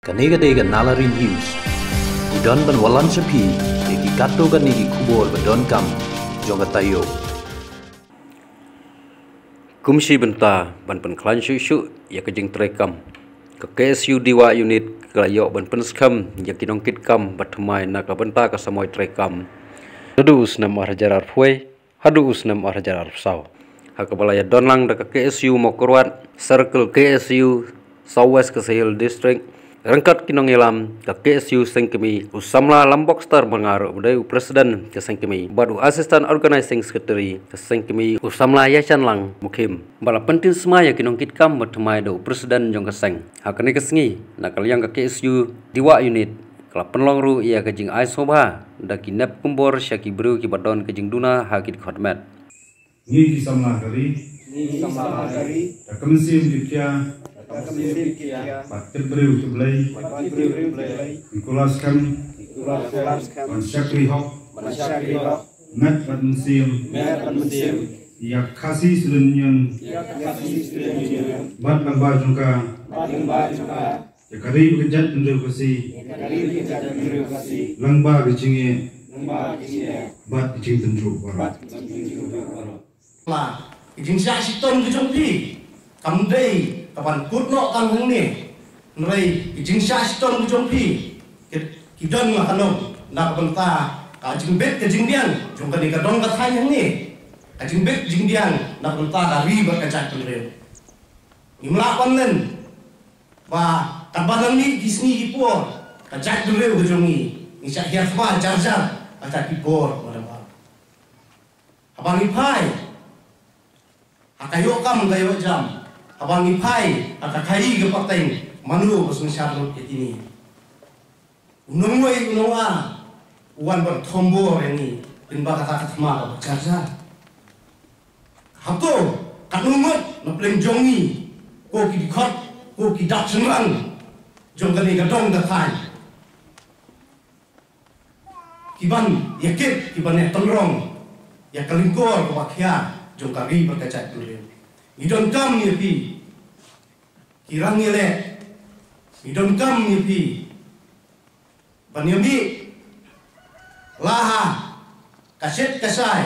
Kanega nalari news. Udon ban walan sepi, eki kato kanigi kubor badon kam, jonga tayo. Kumsi benta ban penklan syu ya kejeng terekam. Ke KSU Diwa unit kelayo ban penskam ya kinongkit kam batmai na ka benta ka samoy terekam. Hadus nam arjarar fuai, hadus nam arjarar saw. Hakabalaya donlang da ke KSU Mokorwat, Circle KSU Southwest Kesehil District. Rangkat kinong ilam ke KSU Sengkemi usamla lambok star mengaruh budaya presiden ke Sengkemi badu asisten organizing secretary ke Sengkemi usamla yacan lang mukim bala penting semua ya kinong kitkam bertemai do presiden jong keseng hakane kesengi nak kaliang ke KSU Diwa unit kala penlongru ia kejing ai soba da kinep kumbor syaki bru ki badon kejing duna hakit khotmet ni kisamla kali da kemensim dikya Batin beriu sebelah, Nikolas kami, Mansyakri hok, Met Batmensim, ia kasih sedunia, Bat lambar juga, ya kari bekerja tunduk kasih, langbar kecingnya, Bat kecing tunduk barat. Lah, kecing siasat ton kecing pi, kamu deh. Kapan kutno kan huni, nrai ijing syaston kujompi, kidon makanom, nak benta, kajing bet kajing biang, jungka ni kadong katanya ni, kajing bet jing biang, nak benta dari berkacak kendel. Imlapan nen, bah kabanan ni kisni kipor, kacak kendel kujongi, nisyak hiasma jar kacak kipor, madam. Abang ipai, akayok kam kayok jam. Abang ipai atau kai ke partai manu bersama syarut ini. Unungway ununga uan bertombor ini pinbah kata ma berjajar. Hato kanungut napleng jongi ko kidikot ko kidak senrang jongkani gadong datai. Kiban yakit kiban ya tolong ya kelingkor kewakia jongkari berkacak dulu. Idon kam ni pi, kirang yele. Idon kam ni pi, banyami laha kaset kasai,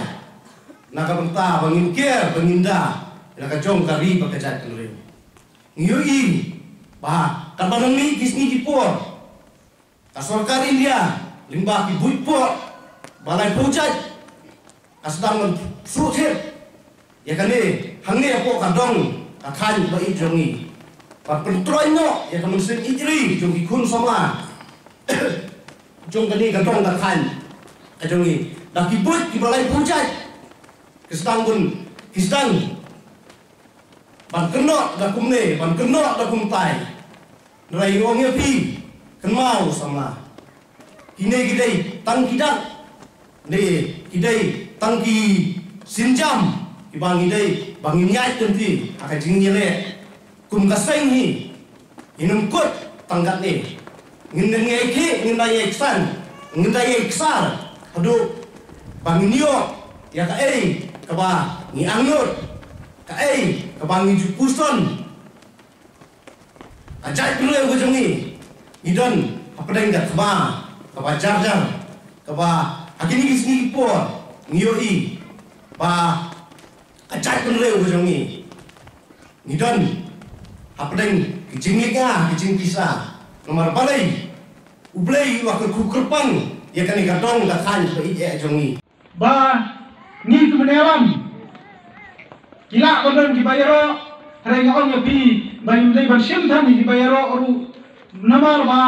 naga benta bangin ker banginda, naga jong kari bakajat kelure. Ngiyoi, bah kabanang ni kisni dipor, kasorkar India limbah kibuit por, balai pujat, kasdang suhir. Ya kani hangi apa kadong akan baik jongi. Pak pentroino ya kamu sering ijri jongi kun sama. Jong kani kadong akan kajongi. Dah kibut kibalai pujat. Kesdang kisdang. Ban kenok dah kumne, ban kenok dah kumtai. Nerai orangnya pi kenmau sama. Kini kidai tang kidak. Ni kidai tangki sinjam. Ibangi day, bangin nyai tentu, akan jingnya le, kum kaseng hi, inum kut tanggat ni, ngindan nyai ki, ngindan nyai kesan, ngindan nyai kesar, aduh, bangin yo, ya kae, kaba, ni angut, kae, kabangin jupuson, ajai perlu aku jongi, idon, apa dah ingat kaba jar, kaba, akhirnya kisni por, ngiyoi, ba ajak penleu kujongi. Nidon apa deng kicingnya kicing pisah. Nomor balai ublei waktu kukerpang ya kan igadong datang ke ije jongi. Ba ni kemenelam kila kodon dibayaro harga on yapi bayum dai bersim than dibayaro oru namar ba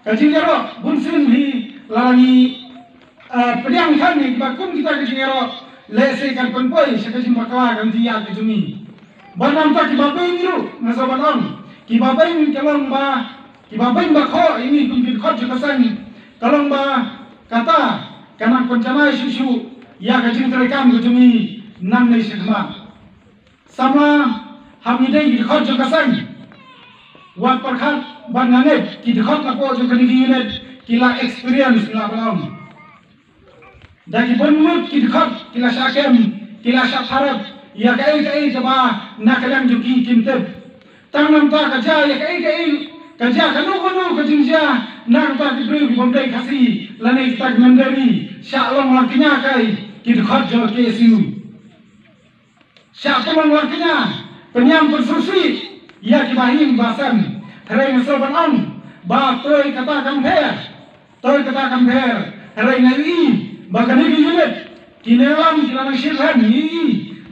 kajingero bunsin hi lagi pediang than ni bakum kita kajingero lese kan penpoi sekali makawa ganti ya kejumi banam tak kibabai miru nasaban on kibabai min kalong ba kibabai ba kho ini kumpit khot jekasan kalong ba kata kana koncana susu ya kajing terekam kejumi nam nei sekma sama hamidai di khot jekasan wat perkhat banane ki khot lapo jekani dinet kila experience la balong dari benmut kidkhat kila syakem kila syakharab ya kai coba nak kalian juki kimteb tanam ta kaja ya kai kerja kanu kerja nak tak diberi pemberi kasih lani kita mandiri syalong lakinya kai kita kerja KSU syalong lakinya penyam bersusi ya kibahim basan tereng soban ba toy kata kamper tereng ngai bagani unit kinelam kinang shirhan ni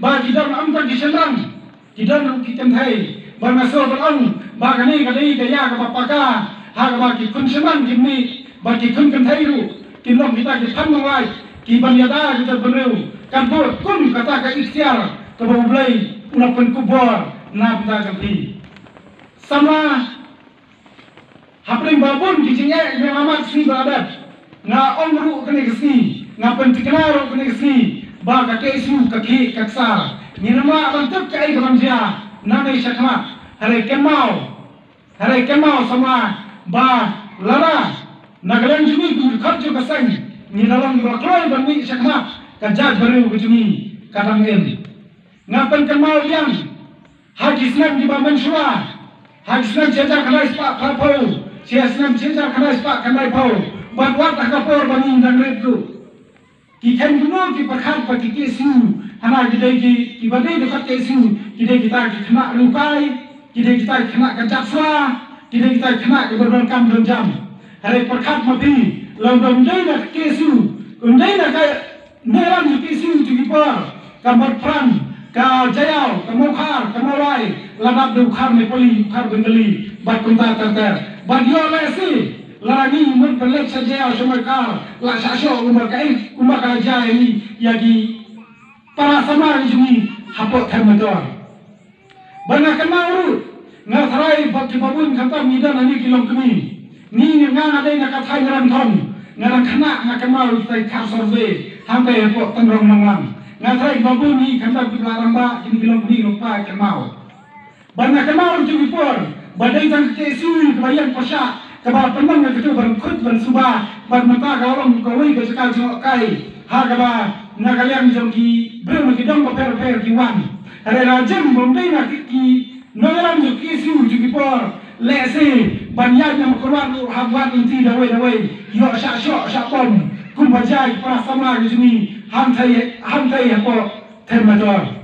ba kidam amta kisendang kidam kitemthai ba masoban bagani kadai kaya ka papaka ha ba ki kun seman kimni ba ki kun kan thairu kinong kita ki phan ngai ki banyada kita beru kan kun kata ka ikhtiar ka boblai unapan kubor na pita kampi sama hapring babun kicingnya memang sini beradat nga omru kene kesini nga pentiknaro kene kesini ba ka kesu ka ki kaksa ni nama bantuk kai kamja na nei sakma Hari kemau sama ba lara nagalan jumi gur kharjo kasang ni dalam rakloi bani sakma kajat baru kujumi kadangem ngapan kemau yang hagisnan di baman shua hagisnan cejar kanai spa kapau siasnan cejar kanai spa kanai pau batwat akapor bani dangretu kikan guno ki perkhat pati kesu hana gidai ki badai dekat kesu gidai kita kena lukai kita kena kejaksa, kita kena keberberkam jam. Hari perkat mati, lalu undai kesu, undai neram kesu tukipar, kamar peran, ka jayau, kamukar, kamurai, ladap dukar nepoli, kar bengali, bat kunta terter, bat yo lesi, larani mun pelek saja semerkar, la sasyo umar kaja ini yagi para sama ini hapok termotor. Banyak kenal ngasarai bagi babun kata midan ani kilong kemi ni ngang ada nak katai ngeran ton ngeran kena nak kemal kita kar survey hampai pok tenrong nanglang ngasarai babun ni kata bilarang ba kini kilong kemi lupa kemal banyak kemal tu bipor badai tang kesu kebayang pasha kebal penang itu berkut bersuba bermata kalau kawai ke sekal kai ha kaba nakaliang jongki brem ki dong per kiwan ada rajam bombay nak ki noram jo kisu jukipor lese banyak yang keluar habuat inti dawai yo syak pom kumbajai para sama di sini hantai apa termador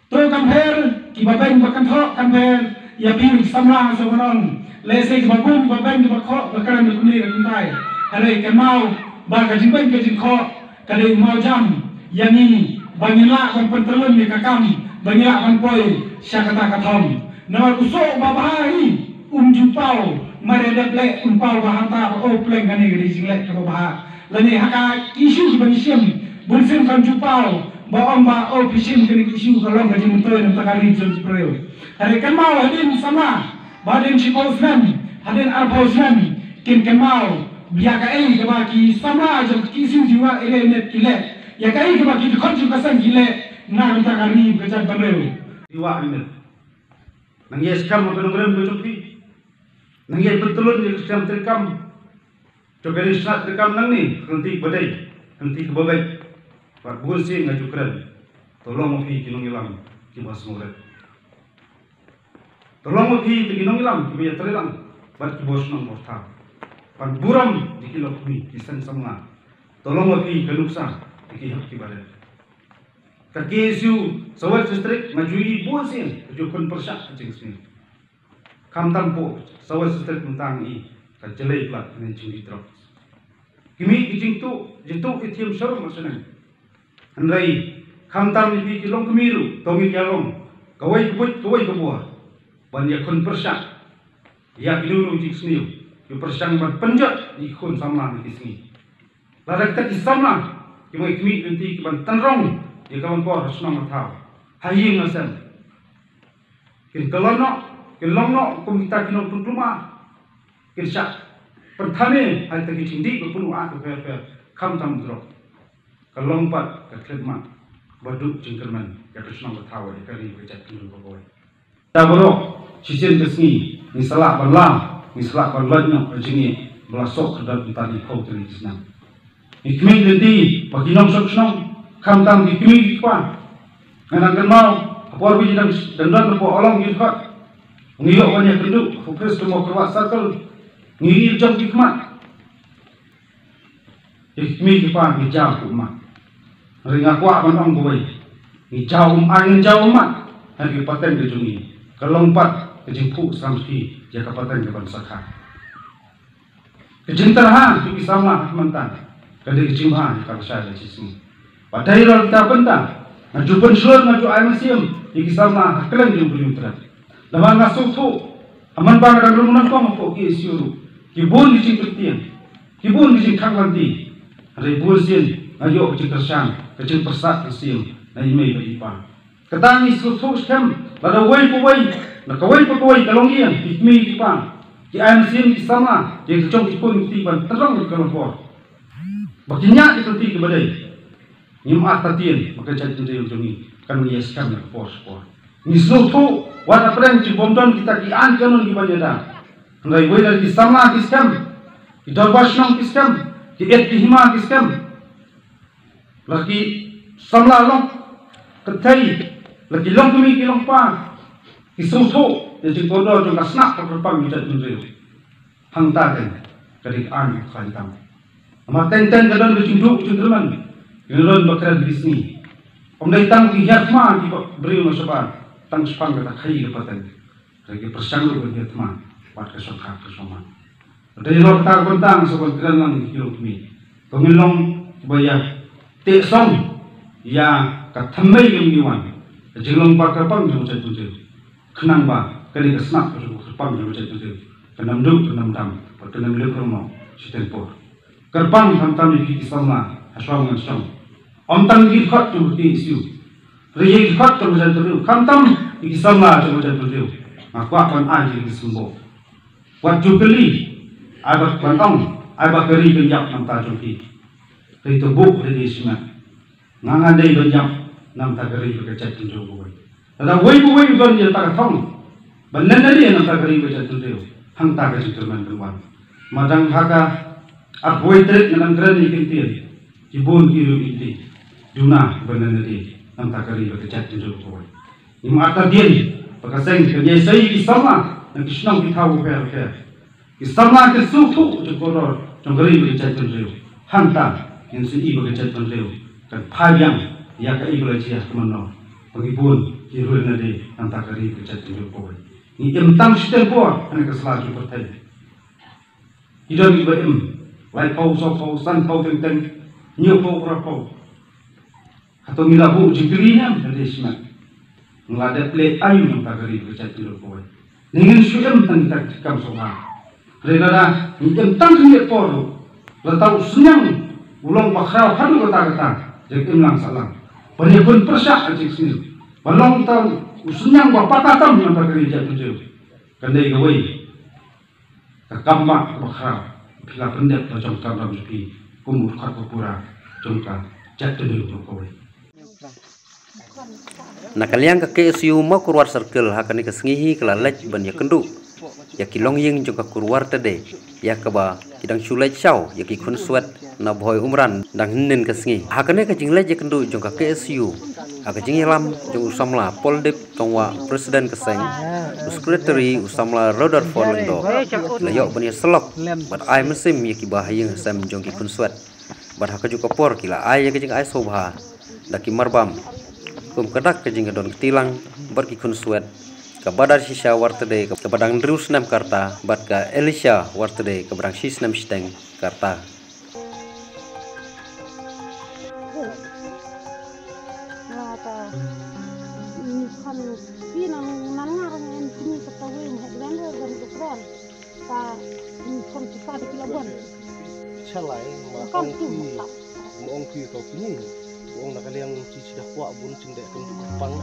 to kamper ki babeng bakanthok kamper ya pin samlang sonon lese ki babun babeng bakho bakaran kuni kuntai hare kemau ba kajimben kajikho kadai mau jam yani banyila kan pentelun ni kakam banyila kan poi syakata kathom nama usok babahai jupau mareda plek umpau bahanta o pleng kani gedi singlek ke babah lani haka isu banyisim bunsim kan jupau ba omba o pisim kani isu kalong gaji muntoy nam takari jom spreo hari kan mau hadin sama badin siposnan hadin arposnan kin kemau biaka ei kebaki sama jom kisu jiwa ele net kile ya kai kebaki dikon juga sang kile na kita kari kejar bandel jiwa ini nangyes kam penongrem betupi nangyes betulun di sistem terkam cokeri sat terkam nang ni henti badai henti kebabai pat bul sing ngajukran tolong mopi kinong ilam kibas ngore tolong mopi kinong ilam kibiya terelang pat kibos nang morta pan buram dikilok mi kisan sama tolong mopi kanuksa dikihak kibare kakesu sawat distrik majui bosin jukun persak jengsni kam tampo sawat distrik mentang i kajelai plat nen jingdi drop kimi jingtu itiam sarum masanan andai kam tam ni kilong kemiru tomi yalong kawai kebuah ban yakun persak ya kiluru jengsni yu persang ban penjat ikun sama ni kisni ladak tak sama kimi nanti ban tanrong ya kawan kau harus nama tahu. Hayi ngasem. Kin kelonok komita kinong tuntuma. Kin syak. Pertama hal tegi cindi berpenuh aku fer kam tam drop. Kelompat ke khidmat baduk jengkerman ya harus nama tahu ya kali berjat kinong bawa. Taborok cincin kesni ni salah balam ni salah balatnya berjini belasok kedap tadi kau teri senang. Ikmi nanti bagi nom sok senang. Kam tam di kini kwa nganang mau apor bi dan berpo olong gitu kok ngiyok banyak penduk Fupres Kemo Kerwak Circle ngiri jom hikmat mi kipan hijau umat ringa kuat manong boy hijau angin jauh umat hari paten ke jungi kelompat ke jimpu samski jaka paten ke bansakha kejintarha ki sama mantan kade kejimha ka saya sisi padai rol kita bentang ngajupan sur ngaju ay museum ki sama haklan jumbu terat lawan nasuk tu aman bang dan rumunan kong ko ki siuru ki bun ki cingkritian ki bun ki cingkanglanti Rebusin ayo kecil tersan kecil persat kesim na imei beripa ketani susu scam pada wei powei na kawei powei kalongian ikmi dipa ki amsin di sama di kecong ikun tiban terang di kalopor bakinya itu ti ke badai nim atatien maka jadi tu jongi kan dia scam na por ni susu wana pren ci bomdon kita ki an kanon di banjada ngai wei dari sama di scam di dalbas nong di scam di hima kisam lagi samla long ketai lagi long kami kilong pa isusu yang jengkodo jengka snak terpang kita tunjuk hangtakan kedik an kalitam amat tenten kadang berjunduk jengkeman gelon bakal di sini omdai tang di hatma di beri masaban tang sepang kata kai lepatan lagi persanggu di hatma pat kesokha kesoma dari lor tak bentang sebab kerangan hidup kami pemilong bayar tesong ya kathamai kemiwan jelong pakapang jauh jauh kenang ba kali kesnak kerpang jauh jauh kenam duk kenam dam kenam lekromo sitempor kerpang hantam di kisama aswang aswang omtang di khat tu di isu riyek khat tu jauh hantam di kisama jauh jauh aku akan aja di sembo wajib beli abat bantong abat keri benjak nam tajuki itu buk dari sini ngangadai benjak nam tagari berkecat tunjuk boy ada wei don dia tak thong banan dari nam tagari berkecat tunjuk hang tagari terman terwan madang haka aboi trik nam keren ikin tiel kibun kiru ini duna banan dari nam tagari berkecat tunjuk boy im ata dien pakaseng kerja sai di sama nak kisnang kitau per Isama ke suku jengkoror jenggeri berkecat tunjuk hanta yang sini berkecat tunjuk kan payang ya ke ibu lajia kemana pengibun kirul nade hanta kari berkecat tunjuk boy ni emtang sistem boy ane keselaju pertai idon ibu lai pau so pau san pau teng nyu pau pau atau milabu jenggerinya dari semak ngelada play ayu hanta kari berkecat tunjuk boy ingin sudah tentang kam soha Renada mungkin tangkap poro, letak senyang, ulang bakrau hadu kata jadi imlang salam. Banyak pun persak acik sini, balong tahu senyang bapak tatam yang tak kerja tujuh, kandai gawai, kekamak bakrau, bila pendek macam kamar supi, kumur kakupura, jongka jatuh di gawai. Nakaliang ke KSU mau keluar circle hakan kesengihi kelalaj banyak kendu. Ya kilong yang juga keluar tadi ya keba kidang sulai chau ya ki kun suat na boy umran dang hinen kesengi hakane ka jinglai je kendu jongka KSU aga jinglam jong usamla poldep tongwa presiden keseng secretary usamla rodar forlendo layok bani selok bat ai mesim ya ki bahayeng sam jongki kun suat bat haka juga por kila ai ya jing ai sobha daki marbam kum kadak ke jing don tilang bar ki kun suat Kabadar sisa wartede ke badang drus nam karta bat ka Elisha wartede ke badang sis nam steng karta mongki kau kini wong nak kalian sudah kuat bun cendek untuk pang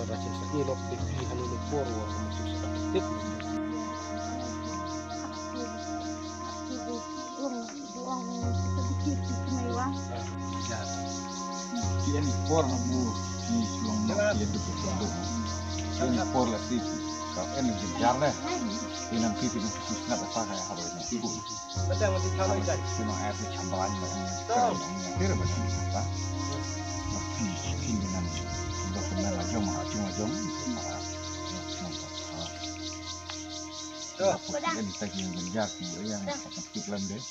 racun sakit lok di hanu lepor wa masuk sakit dia ni por namu di sulung nak dia tu ini por la sih kalau energi jarne ini nanti itu nak apa kayak apa ini ibu betul mesti kalau ini cuma air di cambaran kalau ini macam apa masih dengan na ngajong ngajong para Ini tak yang menjar yang sakit lem deh.